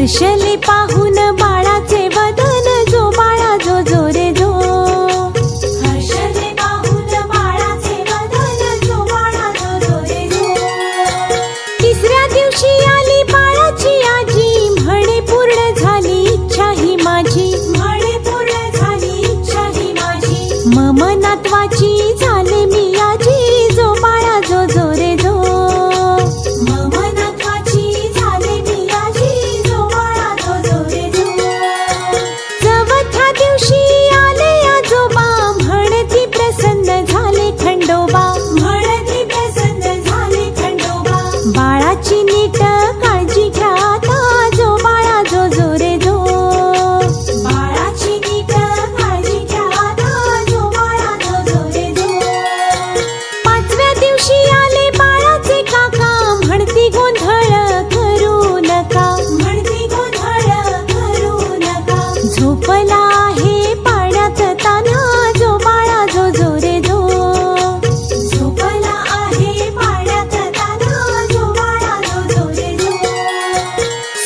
हर्षले पाहून बाळाचे वदन, जो बाळा जो जो रे जो. हर्षले पाहून बाळाचे वदन, जो बाळा जो जो रे जो. तिसऱ्या दिवशी आली बाळाची आजी, म्हणे पूर्ण झाली इच्छा ही माझी. म्हणे पूर्ण झाली इच्छा ही माझी. मम नातवाची झाले मी आजी, जो बाळा जो जो रे जो. मम नातवाची झाले मी आजी, जो बाळा जो जो रे जो. चौथ्या दिवशी आले आजोबा, म्हणती प्रसन्न झाले खंडोबा. म्हणती प्रसन्न झाले खंडोबा. बाळाची नीट काळजी घ्या आता, जो बाळा जो जो रे जो. बाळाची नीट काळजी घ्या आता, जो बाळा जो जो रे जो. पाचव्या दिवशी आले बाळाचे काका, म्हणती गोंधळ करू नका. म्हणती गोंधळ करू नका. झोपला आहे पाण्यात ताना, जो बाळा जो जो रे जो. झोपला आहे पाण्यात ताना, जो बाळा जो जो रे जो.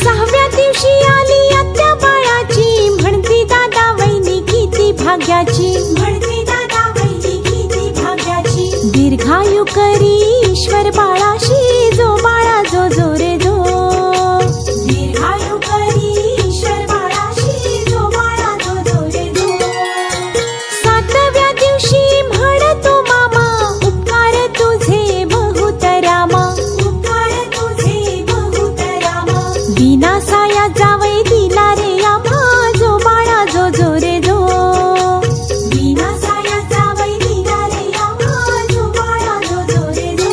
सहाव्या दिवशी आली आत्या बाळाची, म्हणती दादा वहिनी किती भाग्याची. म्हणती दादा वहिनी किती भाग्याची. दीर्घायु करी ईश्वर बाळाशी, जो बाळा जो जो रे जो. दीर्घायु करी ईश्वर बाळाशी, जो बाळा जो जो रे जो. सातव्या दिवशी म्हणतो मामा, उपकार तुझे बहुत रामा. उपकार तुझे बहुत रामा. विनासाया जावई दिला रे आम्हा, जो बाळा जो जो रे जो. विनासाया जावई दिला रे आम्हा, जो बाळा जो जो रे जो.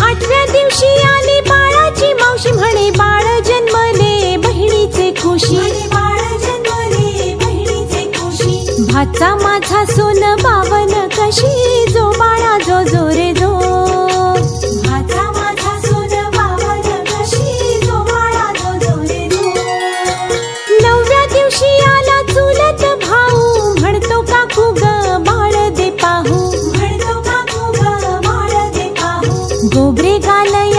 आठव्या दिवशी आली बाळाची मावशी, म्हणे बाळ जन्मले बहिणीचे खुशी. बाळ जन्मले बहिणीचे खुशी. भाचा माझा सोन बावन कशी, जो बाळा जो जो रे जो. भाचा माझा सोन बावन कशी, जो बाळा जो जो रे जो. नवव्या दिवशी आला चुलत भाऊ, म्हणतो काकू ग बाळ दे पाहू. म्हणतो काकू ग बाळ दे पाहू. गोबरे गालय